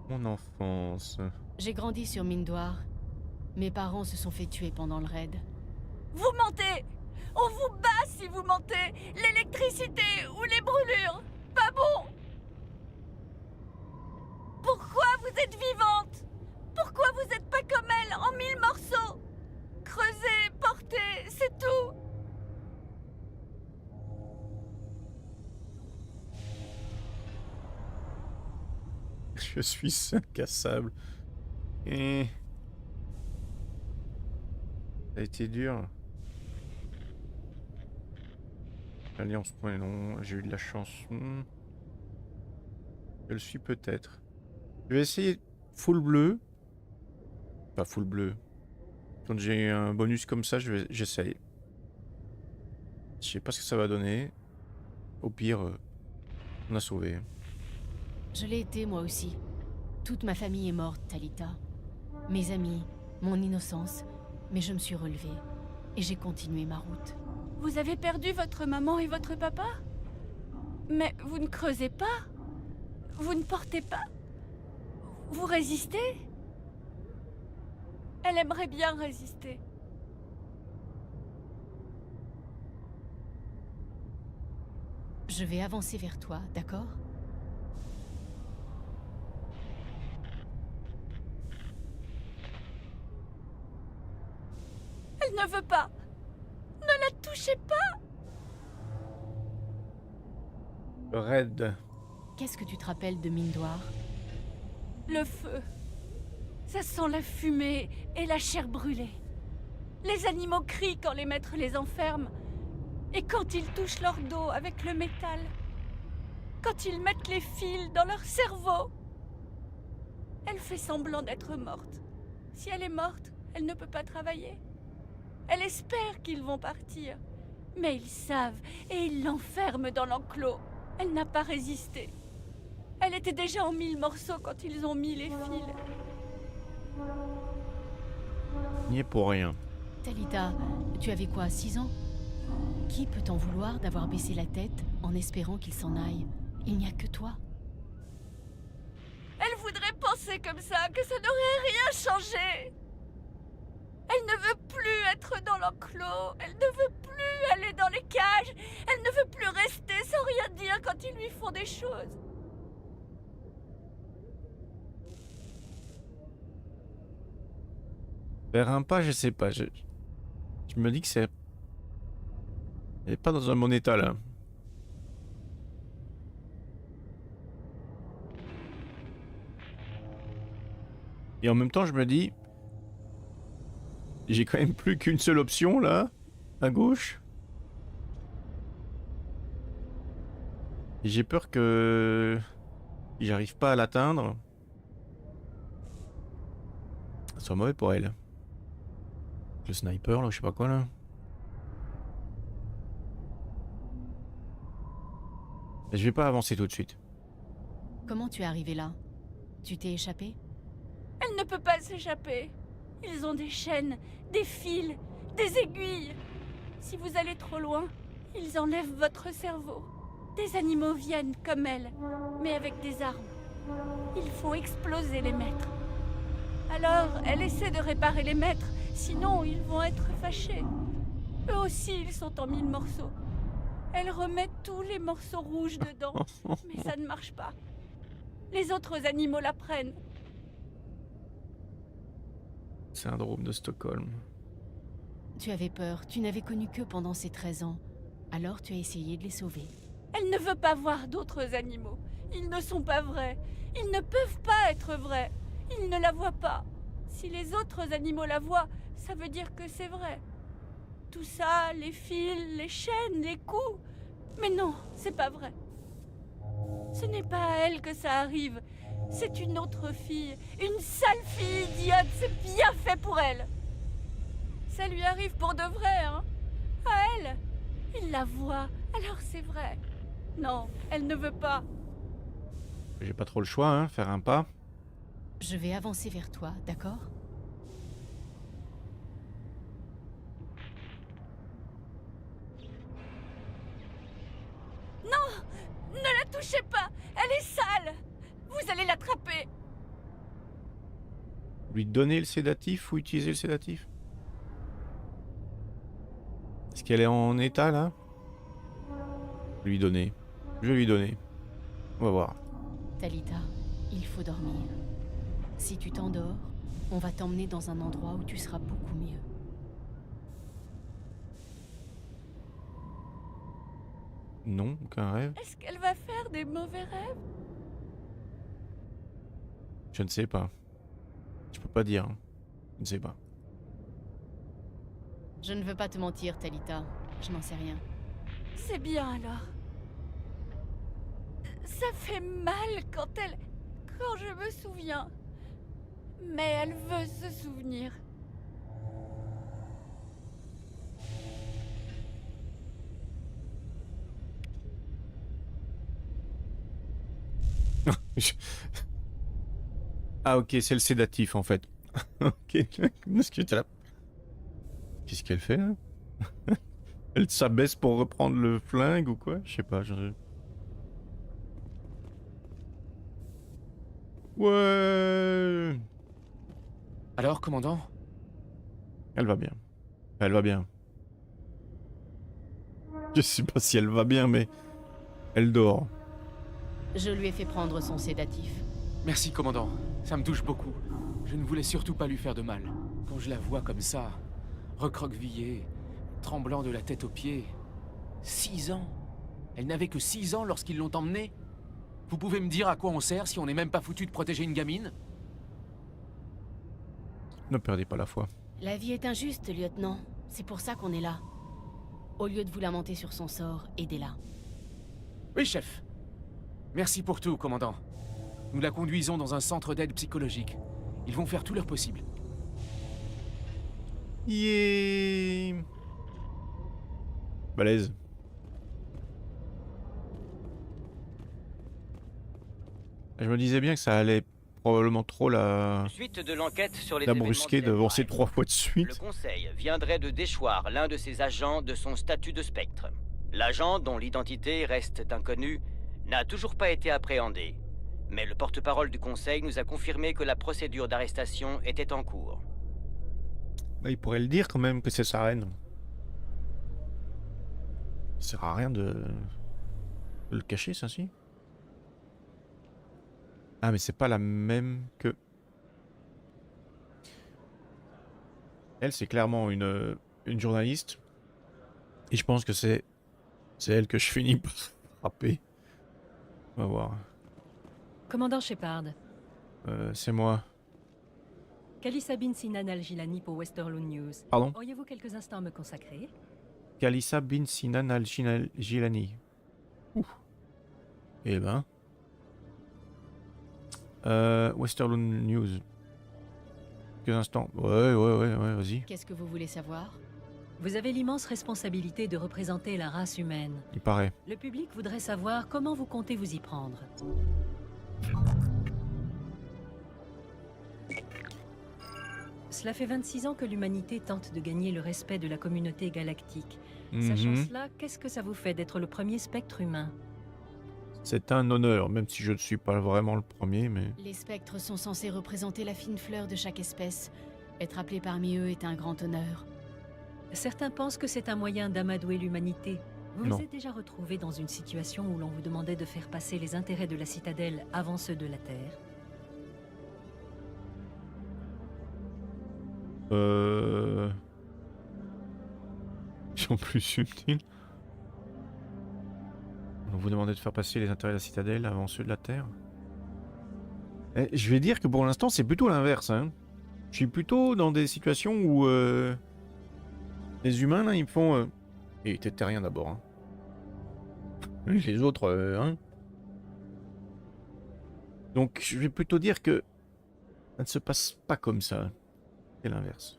Mon enfance. J'ai grandi sur Mindoir. Mes parents se sont fait tuer pendant le raid. Vous mentez! On vous bat si vous mentez! L'électricité ou les brûlures! Pas bon! Pourquoi vous êtes vivante? Pourquoi vous êtes pas comme elle, en 1000 morceaux? Creusez, portez, c'est tout! Je suis incassable. Et... ça a été dur. Alliance point long, j'ai eu de la chance. Je le suis peut-être. Je vais essayer full bleu. Pas full bleu. Quand j'ai un bonus comme ça, j'essaye. Je sais pas ce que ça va donner. Au pire, on a sauvé. Je l'ai été moi aussi. Toute ma famille est morte, Talita. Mes amis, mon innocence. Mais je me suis relevée. Et j'ai continué ma route. Vous avez perdu votre maman et votre papa? Mais vous ne creusez pas? Vous ne portez pas? Vous résistez? Elle aimerait bien résister. Je vais avancer vers toi, d'accord? Elle ne veut pas. Ne la touchez pas. Raid. Qu'est-ce que tu te rappelles de Mindoir? Le feu. Ça sent la fumée et la chair brûlée. Les animaux crient quand les maîtres les enferment. Et quand ils touchent leur dos avec le métal. Quand ils mettent les fils dans leur cerveau. Elle fait semblant d'être morte. Si elle est morte, elle ne peut pas travailler. Elle espère qu'ils vont partir. Mais ils savent et ils l'enferment dans l'enclos. Elle n'a pas résisté. Elle était déjà en 1000 morceaux quand ils ont mis les fils. N'y est pour rien. Talita, tu avais quoi, 6 ans? Qui peut t'en vouloir d'avoir baissé la tête en espérant qu'il s'en aille? Il n'y a que toi. Elle voudrait penser comme ça, que ça n'aurait rien changé. Elle ne veut plus être dans l'enclos. Elle ne veut plus aller dans les cages. Elle ne veut plus rester sans rien dire quand ils lui font des choses. Faire un pas, je sais pas. Je me dis que c'est... elle est pas dans un bon état, là. Et en même temps, je me dis... j'ai quand même plus qu'une seule option, là. À gauche. Et j'ai peur que... j'arrive pas à l'atteindre. Ça soit mauvais pour elle. Le sniper, là, je sais pas quoi, là. Mais je vais pas avancer tout de suite. Comment tu es arrivé là? Tu t'es échappé? Elle ne peut pas s'échapper. Ils ont des chaînes, des fils, des aiguilles. Si vous allez trop loin, ils enlèvent votre cerveau. Des animaux viennent comme elle, mais avec des armes. Ils font exploser les maîtres. Alors, elle essaie de réparer les maîtres, sinon ils vont être fâchés. Eux aussi, ils sont en 1000 morceaux. Elle remet tous les morceaux rouges dedans, mais ça ne marche pas. Les autres animaux la prennent. Syndrome de Stockholm. Tu avais peur, tu n'avais connu que pendant ces 13 ans. Alors tu as essayé de les sauver. Elle ne veut pas voir d'autres animaux. Ils ne sont pas vrais. Ils ne peuvent pas être vrais. Ils ne la voient pas. Si les autres animaux la voient, ça veut dire que c'est vrai. Tout ça, les fils, les chaînes, les coups. Mais non, c'est pas vrai. Ce n'est pas à elle que ça arrive. C'est une autre fille. Une sale fille idiote. C'est bien fait pour elle. Ça lui arrive pour de vrai, hein. À elle. Il la voit, alors c'est vrai. Non, elle ne veut pas. J'ai pas trop le choix, hein, faire un pas. Je vais avancer vers toi, d'accord? Non, ne la touchez pas. Elle est sale. Vous allez l'attraper. Lui donner le sédatif ou utiliser le sédatif? Est-ce qu'elle est en état là? Lui donner. Je vais lui donner. On va voir. Talita, il faut dormir. Si tu t'endors, on va t'emmener dans un endroit où tu seras beaucoup mieux. Non, aucun rêve. Est-ce qu'elle va faire des mauvais rêves? Je ne sais pas. Je peux pas dire. Je ne sais pas. Je ne veux pas te mentir, Talita. Je n'en sais rien. C'est bien alors. Ça fait mal quand je me souviens. Mais elle veut se souvenir. Ah ok, c'est le sédatif en fait. Ok, parce que t'es là. Qu'est-ce qu'elle fait là? Elle s'abaisse pour reprendre le flingue ou quoi? Je sais pas. Ouais. Alors, commandant? Elle va bien. Elle va bien. Je sais pas si elle va bien, mais elle dort. Je lui ai fait prendre son sédatif. Merci, commandant. Ça me touche beaucoup. Je ne voulais surtout pas lui faire de mal. Quand je la vois comme ça, recroquevillée, tremblant de la tête aux pieds... 6 ans? Elle n'avait que 6 ans lorsqu'ils l'ont emmenée? Vous pouvez me dire à quoi on sert si on n'est même pas foutu de protéger une gamine? Ne perdez pas la foi. La vie est injuste, lieutenant. C'est pour ça qu'on est là. Au lieu de vous lamenter sur son sort, aidez-la. Oui, chef. Merci pour tout, commandant. Nous la conduisons dans un centre d'aide psychologique. Ils vont faire tout leur possible. Yeah. Balèze. Je me disais bien que ça allait probablement trop la Suite de l'enquête sur les brusquer événements d'avancer d'Elmhire. 3 fois de Le suite. conseil viendrait de déchoir l'un de ses agents de son statut de spectre. L'agent, dont l'identité reste inconnue, n'a toujours pas été appréhendé. Mais le porte-parole du conseil nous a confirmé que la procédure d'arrestation était en cours. Bah, il pourrait le dire quand même que c'est sa reine. Ça sert à rien de le cacher, ça, si. Ah, mais c'est pas la même que... Elle, c'est clairement une journaliste. Et je pense que c'est elle que je finis par frapper. On va voir. Commandant Shepard, C'est moi. Kalissa bin Sinan al-Gilani pour Westerlund News. Pardon? Auriez-vous quelques instants à me consacrer? Kalissa bin Sinan al-Gilani. Ouf. Eh ben... Westerlund News. Quelques instants. Ouais, vas-y. Qu'est-ce que vous voulez savoir? Vous avez l'immense responsabilité de représenter la race humaine. Il paraît. Le public voudrait savoir comment vous comptez vous y prendre. Cela fait 26 ans que l'humanité tente de gagner le respect de la communauté galactique. Sachant Mhm. cela, qu'est-ce que ça vous fait d'être le premier spectre humain? C'est un honneur, même si je ne suis pas vraiment le premier, mais... Les spectres sont censés représenter la fine fleur de chaque espèce. Être appelé parmi eux est un grand honneur. Certains pensent que c'est un moyen d'amadouer l'humanité. Vous Non. vous êtes déjà retrouvé dans une situation où l'on vous demandait de faire passer les intérêts de la citadelle avant ceux de la Terre? Ils sont plus subtils. On vous demandait de faire passer les intérêts de la citadelle avant ceux de la Terre. Je vais dire que pour l'instant, c'est plutôt l'inverse. Hein. Je suis plutôt dans des situations où les humains, là, ils me font... Et t'es terrien d'abord. Hein. Les autres, hein. Donc, je vais plutôt dire que ça ne se passe pas comme ça. C'est l'inverse.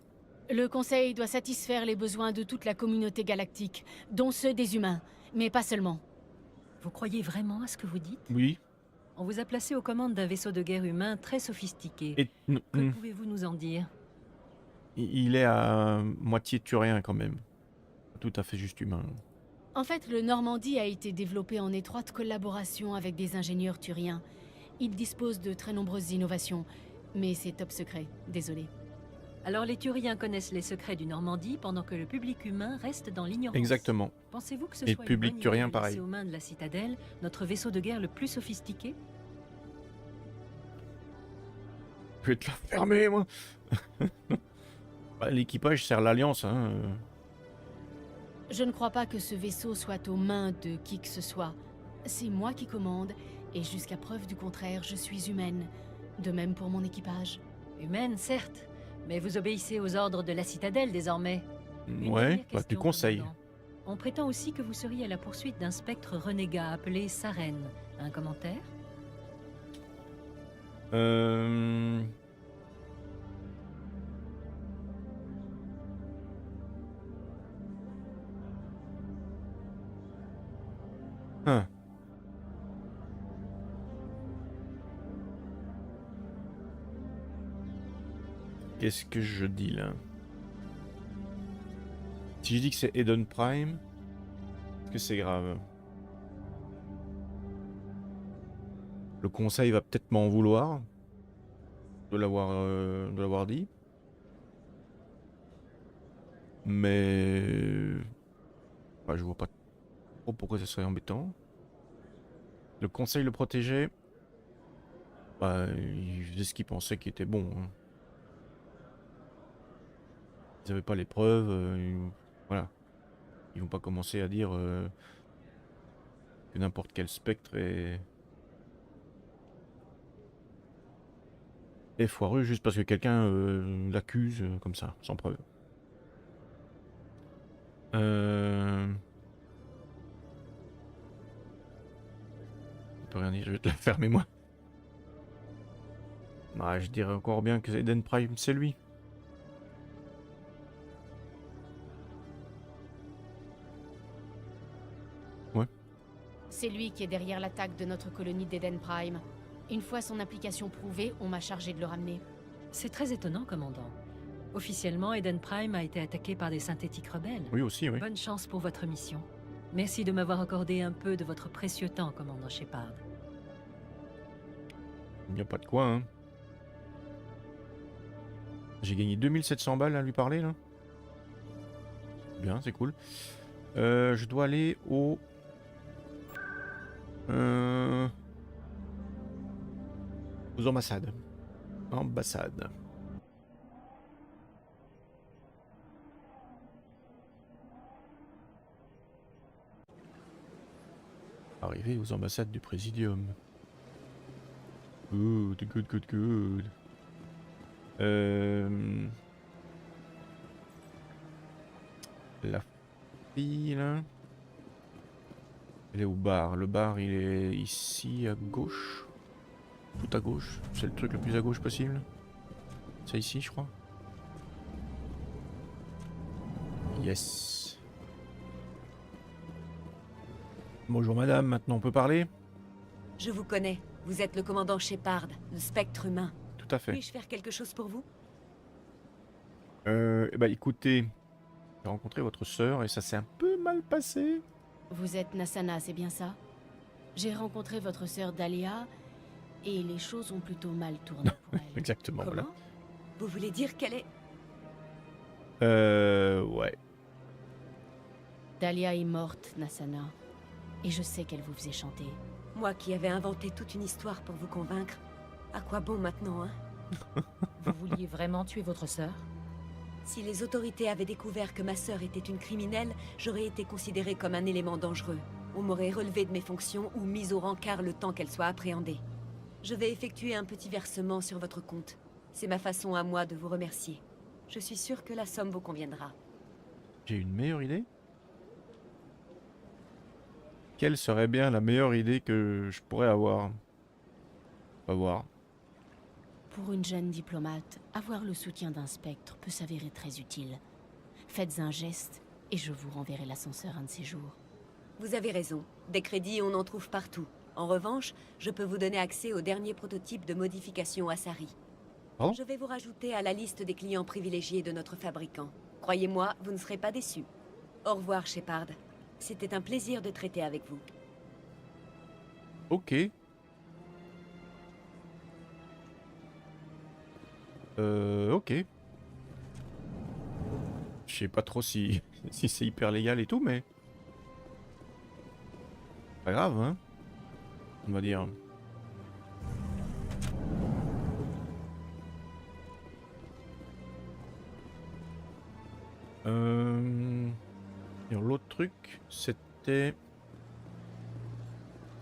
Le Conseil doit satisfaire les besoins de toute la communauté galactique, dont ceux des humains, mais pas seulement. Vous croyez vraiment à ce que vous dites? Oui. On vous a placé aux commandes d'un vaisseau de guerre humain très sophistiqué. Et Que pouvez-vous nous en dire? il est à moitié turien quand même. Tout à fait juste humain. En fait, le Normandie a été développé en étroite collaboration avec des ingénieurs turiens. Il dispose de très nombreuses innovations, Mais c'est top secret, désolé. Alors les Turiens connaissent les secrets du Normandie pendant que le public humain reste dans l'ignorance. Exactement. Pensez-vous que ce Et soit le public une bonne turien, idée de pareil. laisser aux mains de la Citadelle notre vaisseau de guerre le plus sophistiqué? Je vais te la fermer, moi. Bah, l'équipage sert l'Alliance, hein. Je ne crois pas que ce vaisseau soit aux mains de qui que ce soit. C'est moi qui commande, et jusqu'à preuve du contraire, je suis humaine. De même pour mon équipage. Humaine, certes, mais vous obéissez aux ordres de la Citadelle désormais. Une Ouais, dernière bah, question, tu conseilles. commandant. On prétend aussi que vous seriez à la poursuite d'un spectre renégat appelé Saren. Un commentaire? Euh... Hein. Qu'est-ce que je dis là? Si je dis que c'est Eden Prime, est-ce que c'est grave? Le conseil va peut-être m'en vouloir de l'avoir dit. Mais bah, je vois pas trop pourquoi ça serait embêtant. Le conseil le protégeait. Bah, il faisait ce qu'il pensait qui était bon, hein. Ils n'avaient pas les preuves. Voilà. Ils vont pas commencer à dire que n'importe quel spectre est foireux juste parce que quelqu'un l'accuse comme ça, sans preuve. On peut rien dire, je vais te la fermer moi. Bah, je dirais encore bien que Eden Prime, c'est lui. C'est lui qui est derrière l'attaque de notre colonie d'Eden Prime. Une fois son implication prouvée, on m'a chargé de le ramener. C'est très étonnant, commandant. Officiellement, Eden Prime a été attaqué par des synthétiques rebelles. Oui aussi, oui. Bonne chance pour votre mission. Merci de m'avoir accordé un peu de votre précieux temps, commandant Shepard. Il n'y a pas de quoi, hein. J'ai gagné 2700 balles à lui parler, là. Bien, c'est cool. Je dois aller au... aux ambassades. Ambassade. Arrivé aux ambassades du Présidium. Good, good, good, good. La fille, là. Elle est au bar. Le bar, il est ici, à gauche. Tout à gauche. C'est le truc le plus à gauche possible. C'est ici, je crois. Yes. Bonjour madame, maintenant on peut parler? Je vous connais. Vous êtes le commandant Shepard, le spectre humain. Tout à fait. Puis-je faire quelque chose pour vous? Bah écoutez, j'ai rencontré votre sœur et ça s'est un peu mal passé. Vous êtes Nassana, c'est bien ça? J'ai rencontré votre sœur Dahlia, et les choses ont plutôt mal tourné pour elle. Exactement, Comment? voilà. Vous voulez dire qu'elle est... Ouais. Dahlia est morte, Nassana. Et je sais qu'elle vous faisait chanter. Moi qui avais inventé toute une histoire pour vous convaincre. À quoi bon maintenant, hein? Vous vouliez vraiment tuer votre sœur? Si les autorités avaient découvert que ma sœur était une criminelle, j'aurais été considérée comme un élément dangereux. On m'aurait relevé de mes fonctions ou mise au rencard le temps qu'elle soit appréhendée. Je vais effectuer un petit versement sur votre compte. C'est ma façon à moi de vous remercier. Je suis sûre que la somme vous conviendra. J'ai une meilleure idée. Quelle serait bien la meilleure idée que je pourrais avoir? On va voir. Pour une jeune diplomate, avoir le soutien d'un spectre peut s'avérer très utile. Faites un geste et je vous renverrai l'ascenseur un de ces jours. Vous avez raison. Des crédits, on en trouve partout. En revanche, je peux vous donner accès au dernier prototype de modification Asari. Pardon? Je vais vous rajouter à la liste des clients privilégiés de notre fabricant. Croyez-moi, vous ne serez pas déçus. Au revoir, Shepard. C'était un plaisir de traiter avec vous. Ok. Ok. Je sais pas trop si, si c'est hyper légal et tout, mais... Pas grave, hein. On va dire. Et l'autre truc, c'était...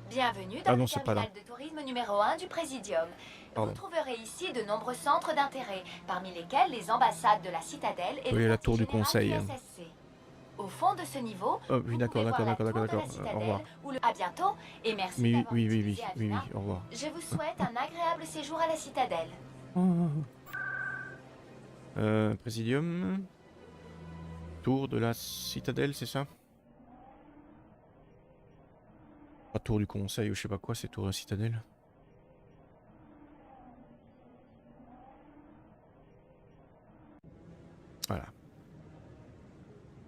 Bienvenue Ah dans non, le c'est pas là. terminal de tourisme numéro 1 du Présidium. Pardon. Vous trouverez ici de nombreux centres d'intérêt, parmi lesquels les ambassades de la Citadelle et Oui, le la quartier tour du général conseil. SSC. Au fond de ce niveau, Oh, oui, vous d'accord, pouvez voir d'accord, la d'accord, tour de la d'accord. Au Citadelle revoir. ou le... À bientôt et merci Oui, d'avoir oui, oui, utilisé oui, oui, oui, Avina. au revoir. Je vous souhaite un agréable séjour à la Citadelle. Présidium. Tour de la citadelle, c'est ça? Pas tour du conseil ou je sais pas quoi, c'est tour de la citadelle. Voilà.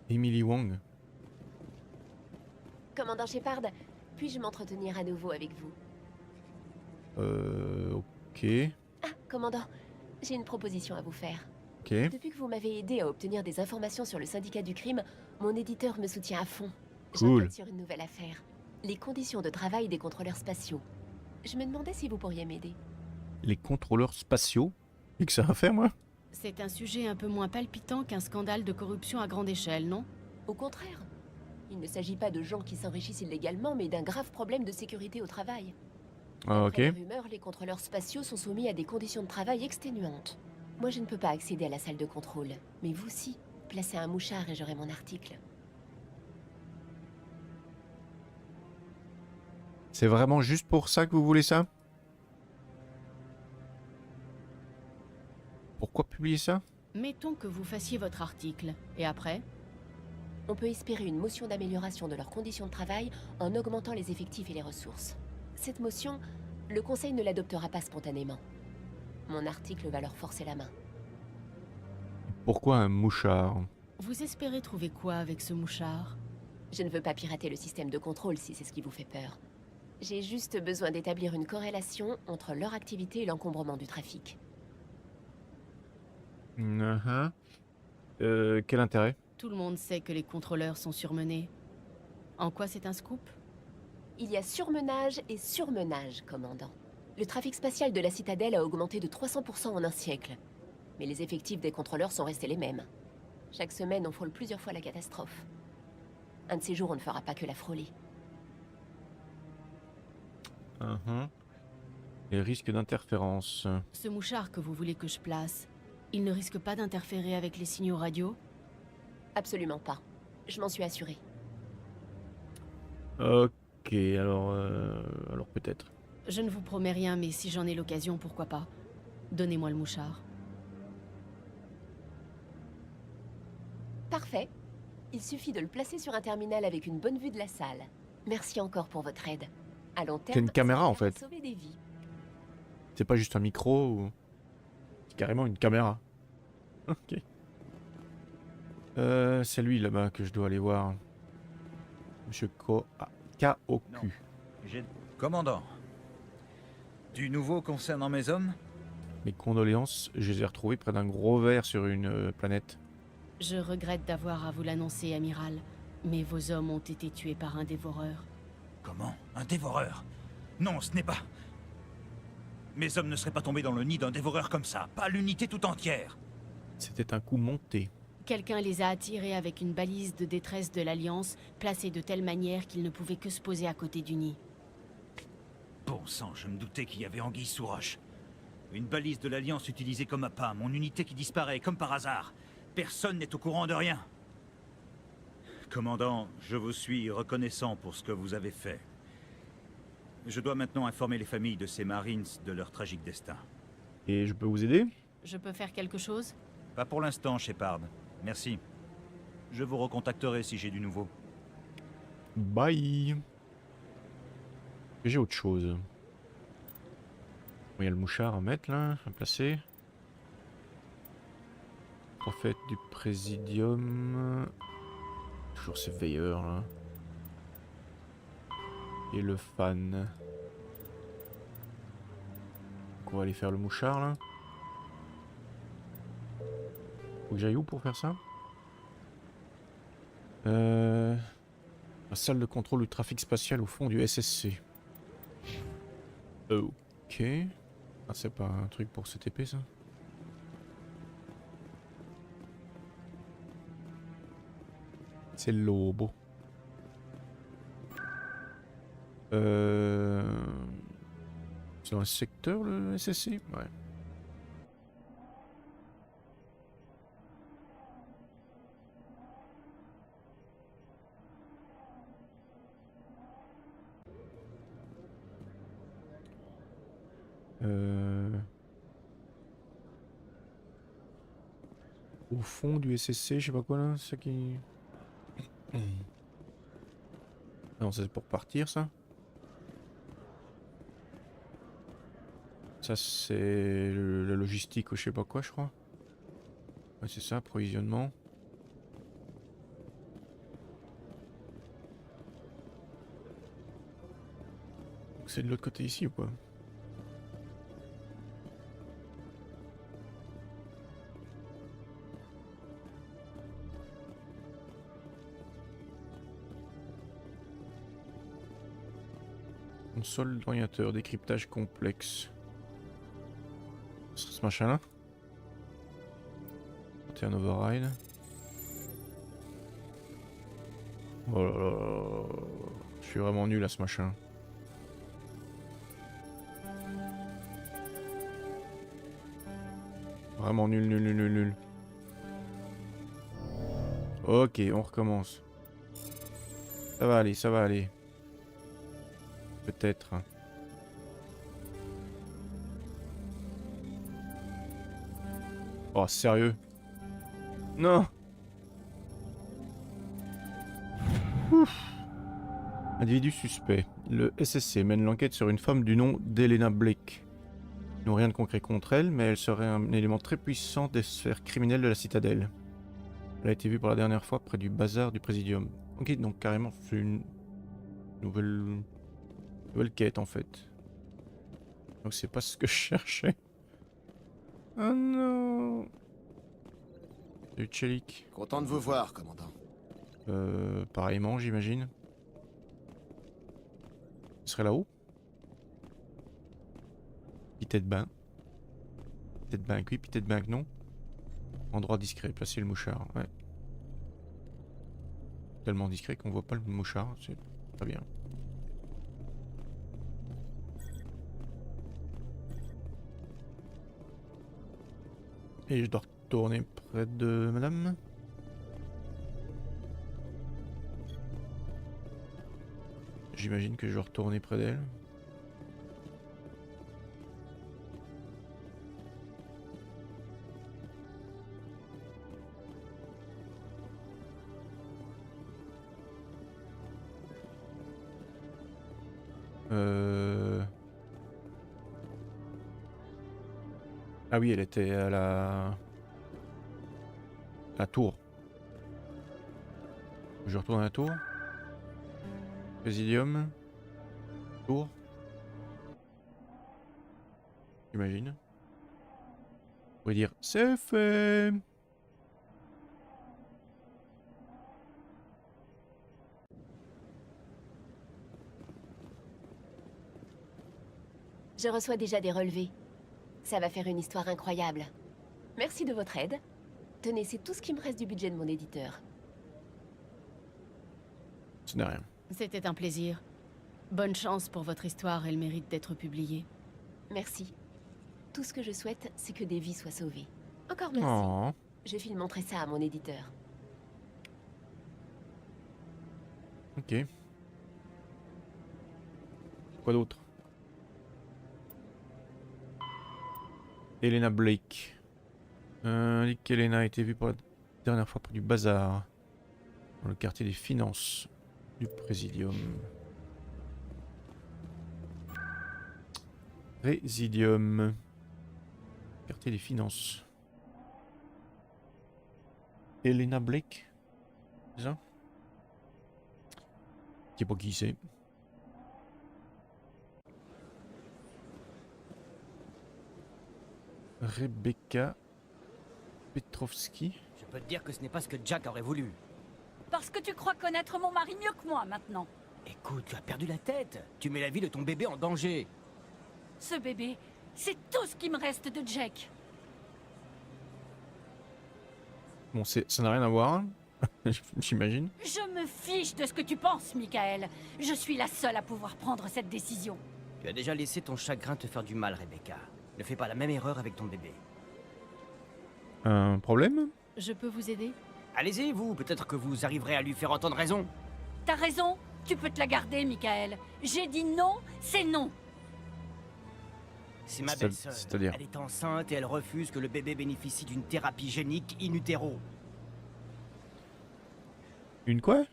Emily Wang. Commandant Shepard, puis-je m'entretenir à nouveau avec vous? Ok. Ah, commandant, j'ai une proposition à vous faire. Ok. Depuis que vous m'avez aidé à obtenir des informations sur le syndicat du crime, mon éditeur me soutient à fond. Cool. J'enquête sur une nouvelle affaire. Les conditions de travail des contrôleurs spatiaux. Je me demandais si vous pourriez m'aider. Les contrôleurs spatiaux. Et que ça va faire, moi? C'est un sujet un peu moins palpitant qu'un scandale de corruption à grande échelle, non? Au contraire. Il ne s'agit pas de gens qui s'enrichissent illégalement, mais d'un grave problème de sécurité au travail. Ah, ok. D'après les rumeurs, les contrôleurs spatiaux sont soumis à des conditions de travail exténuantes. Moi, je ne peux pas accéder à la salle de contrôle. Mais vous, si. Placez un mouchard et j'aurai mon article. C'est vraiment juste pour ça que vous voulez ça? Pourquoi publier ça? Mettons que vous fassiez votre article. Et après? On peut espérer une motion d'amélioration de leurs conditions de travail en augmentant les effectifs et les ressources. Cette motion, le Conseil ne l'adoptera pas spontanément. Mon article va leur forcer la main. Pourquoi un mouchard? Vous espérez trouver quoi avec ce mouchard? Je ne veux pas pirater le système de contrôle si c'est ce qui vous fait peur. J'ai juste besoin d'établir une corrélation entre leur activité et l'encombrement du trafic. Quel intérêt? Tout le monde sait que les contrôleurs sont surmenés. En quoi c'est un scoop? Il y a surmenage et surmenage, commandant. Le trafic spatial de la Citadelle a augmenté de 300% en un siècle. Mais les effectifs des contrôleurs sont restés les mêmes. Chaque semaine, on frôle plusieurs fois la catastrophe. Un de ces jours, on ne fera pas que la frôler. Les risques d'interférence. Ce mouchard que vous voulez que je place, il ne risque pas d'interférer avec les signaux radio? Absolument pas. Je m'en suis assurée. Ok, alors peut-être. Je ne vous promets rien, mais si j'en ai l'occasion, pourquoi pas? Donnez-moi le mouchard. Parfait. Il suffit de le placer sur un terminal avec une bonne vue de la salle. Merci encore pour votre aide. À long terme, C'est une caméra, ça en va fait. sauver des vies. C'est pas juste un micro ou... C'est carrément une caméra. Ok. C'est lui là-bas que je dois aller voir. Monsieur Kaoku. Commandant. Du nouveau concernant mes hommes? Mes condoléances, je les ai retrouvés près d'un gros ver sur une planète. Je regrette d'avoir à vous l'annoncer, amiral, mais vos hommes ont été tués par un dévoreur. Comment? Un dévoreur? Non, ce n'est pas... Mes hommes ne seraient pas tombés dans le nid d'un dévoreur comme ça. Pas l'unité tout entière. C'était un coup monté. Quelqu'un les a attirés avec une balise de détresse de l'Alliance, placée de telle manière qu'ils ne pouvaient que se poser à côté du nid. Bon sang, je me doutais qu'il y avait anguille sous roche. Une balise de l'Alliance utilisée comme appât, mon unité qui disparaît, comme par hasard. Personne n'est au courant de rien. Commandant, je vous suis reconnaissant pour ce que vous avez fait. Je dois maintenant informer les familles de ces Marines de leur tragique destin. Et je peux vous aider? Je peux faire quelque chose? Pas pour l'instant, Shepard. Merci. Je vous recontacterai si j'ai du nouveau. Bye. J'ai autre chose. Bon, il y a le mouchard à mettre là, à placer. Prophète du Présidium. Toujours ces veilleurs là. Et le fan. Donc on va aller faire le mouchard là. Faut que j'aille où pour faire ça? La salle de contrôle du trafic spatial au fond du SSC. Ok. Ah, c'est pas un truc pour CTP ça? C'est le lobo. C'est dans le secteur le SSC? Ouais. Au fond du SSC, je sais pas quoi là, c'est ça qui... Non, c'est pour partir ça. Ça c'est la logistique ou je sais pas quoi je crois. Ouais c'est ça, approvisionnement. C'est de l'autre côté ici ou quoi? Console d'ordinateur, décryptage complexe. Ce machin là. C'est un override. Oh là là. Je suis vraiment nul à ce machin. Vraiment nul, nul, nul, nul, nul. Ok, on recommence. Ça va aller, ça va aller. Peut-être. Oh, sérieux? Non! Ouf. Individu suspect. Le SSC mène l'enquête sur une femme du nom d'Elena Blake. Ils n'ont rien de concret contre elle, mais elle serait un élément très puissant des sphères criminelles de la citadelle. Elle a été vue pour la dernière fois près du bazar du Présidium. Ok, donc carrément, c'est une nouvelle quête en fait. Donc c'est pas ce que je cherchais. Oh non. Salut Tchelik. Content de vous voir, commandant. Pareillement, j'imagine. Ce serait là-haut. Pité de bain. Pité de bain oui, pité de bain non. Endroit discret, placer le mouchard, ouais. Tellement discret qu'on voit pas le mouchard, c'est très bien. Et je dois retourner près de madame. J'imagine que je dois retourner près d'elle. Ah oui, elle était à la tour. Je retourne à la tour. Présidium. Tour. J'imagine. On pourrait dire c'est fait. Je reçois déjà des relevés. Ça va faire une histoire incroyable. Merci de votre aide. Tenez, c'est tout ce qui me reste du budget de mon éditeur. Ce n'est rien. C'était un plaisir. Bonne chance pour votre histoire, elle mérite d'être publiée. Merci. Tout ce que je souhaite, c'est que des vies soient sauvées. Encore merci. Oh. Je file montrer ça à mon éditeur. Ok. Quoi d'autre? Elena Blake. Indique qu'Elena a été vue pour la dernière fois près du bazar. Dans le quartier des finances du Présidium. Présidium. Quartier des finances. Elena Blake. C'est ça? Je sais pas qui c'est. Rebecca Petrovski. Je peux te dire que ce n'est pas ce que Jack aurait voulu. Parce que tu crois connaître mon mari mieux que moi maintenant. Écoute, tu as perdu la tête. Tu mets la vie de ton bébé en danger. Ce bébé, c'est tout ce qui me reste de Jack. Bon, ça n'a rien à voir, j'imagine. Je me fiche de ce que tu penses, Michael. Je suis la seule à pouvoir prendre cette décision. Tu as déjà laissé ton chagrin te faire du mal, Rebecca. Ne fais pas la même erreur avec ton bébé. Un problème? Je peux vous aider? Allez-y, vous. Peut-être que vous arriverez à lui faire entendre raison. T'as raison, tu peux te la garder, Michael. J'ai dit non, c'est non. C'est ma belle-sœur. C'est-à-dire? Elle est enceinte et elle refuse que le bébé bénéficie d'une thérapie génique in utero. Une quoi?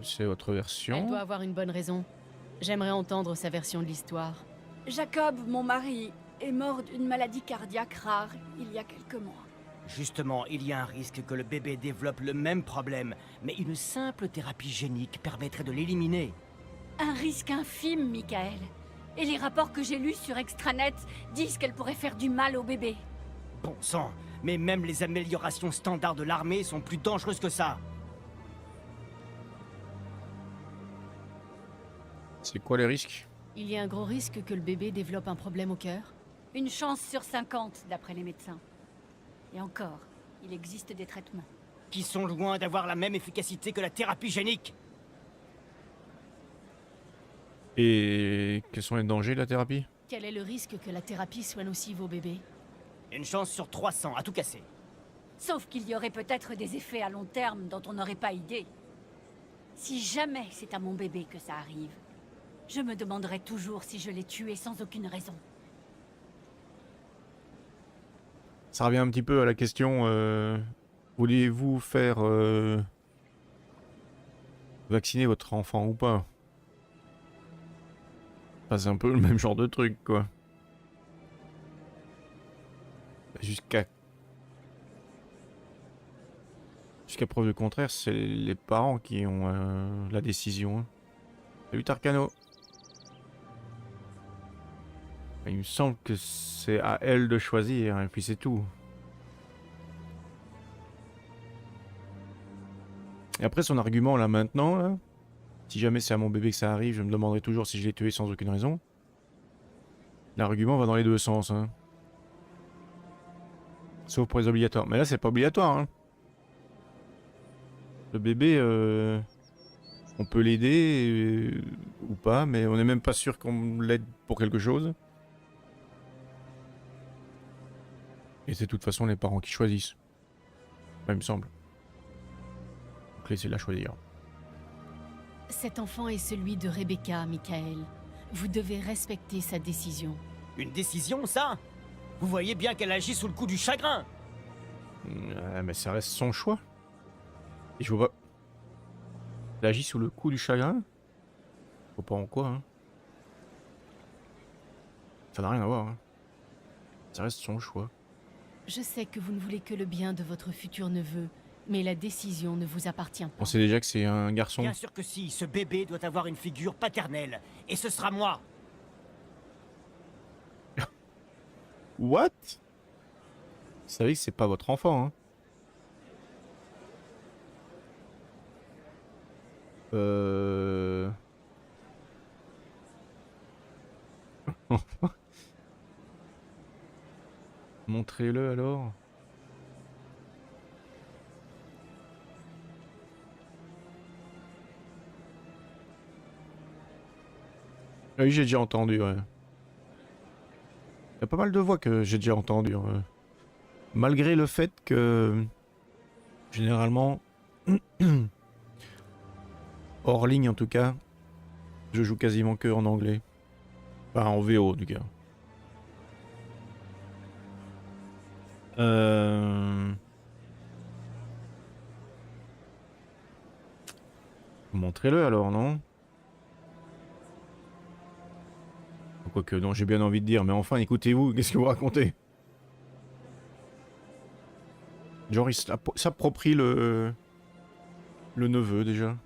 C'est votre version? Elle doit avoir une bonne raison. J'aimerais entendre sa version de l'histoire. Jacob, mon mari, est mort d'une maladie cardiaque rare il y a quelques mois. Justement, il y a un risque que le bébé développe le même problème, mais une simple thérapie génique permettrait de l'éliminer. Un risque infime, Michael. Et les rapports que j'ai lus sur Extranet disent qu'elle pourrait faire du mal au bébé. Bon sang, mais même les améliorations standards de l'armée sont plus dangereuses que ça. C'est quoi les risques? Il y a un gros risque que le bébé développe un problème au cœur? Une chance sur 50, d'après les médecins. Et encore, il existe des traitements. Qui sont loin d'avoir la même efficacité que la thérapie génique. Et quels sont les dangers de la thérapie? Quel est le risque que la thérapie soit nocive au bébé? Une chance sur 300 à tout casser. Sauf qu'il y aurait peut-être des effets à long terme dont on n'aurait pas idée. Si jamais c'est à mon bébé que ça arrive, je me demanderai toujours si je l'ai tué sans aucune raison. Ça revient un petit peu à la question, voulez-vous faire vacciner votre enfant ou pas? Enfin, c'est un peu le même genre de truc, quoi. Jusqu'à preuve du contraire, c'est les parents qui ont la décision. Hein. Salut Tarkano. Il me semble que c'est à elle de choisir, et puis c'est tout. Et après son argument là maintenant, là, si jamais c'est à mon bébé que ça arrive, je me demanderai toujours si je l'ai tué sans aucune raison. L'argument va dans les deux sens. Hein. Sauf pour les obligatoires. Mais là c'est pas obligatoire. Hein. Le bébé, on peut l'aider ou pas, mais on n'est même pas sûr qu'on l'aide pour quelque chose. Et c'est de toute façon les parents qui choisissent. Enfin, il me semble. Donc laissez-la choisir. Cet enfant est celui de Rebecca, Michael. Vous devez respecter sa décision. Une décision, ça? Vous voyez bien qu'elle agit sous le coup du chagrin. Mais ça reste son choix. Et je vois pas... Elle agit sous le coup du chagrin? Je vois pas en quoi, hein. Ça n'a rien à voir, hein. Ça reste son choix. Je sais que vous ne voulez que le bien de votre futur neveu, mais la décision ne vous appartient pas. On sait déjà que c'est un garçon. Bien sûr que si, ce bébé doit avoir une figure paternelle. Et ce sera moi. What? Vous savez que c'est pas votre enfant, hein. Montrez-le alors. Ah oui, j'ai déjà entendu, ouais. Il y a pas mal de voix que j'ai déjà entendues. Malgré le fait que... Généralement... hors ligne en tout cas, je joue quasiment que en anglais. Enfin en VO en tout cas. Montrez-le alors, non? Quoique non, j'ai bien envie de dire, mais enfin écoutez-vous, qu'est-ce que vous racontez? Genre il s'approprie le neveu déjà.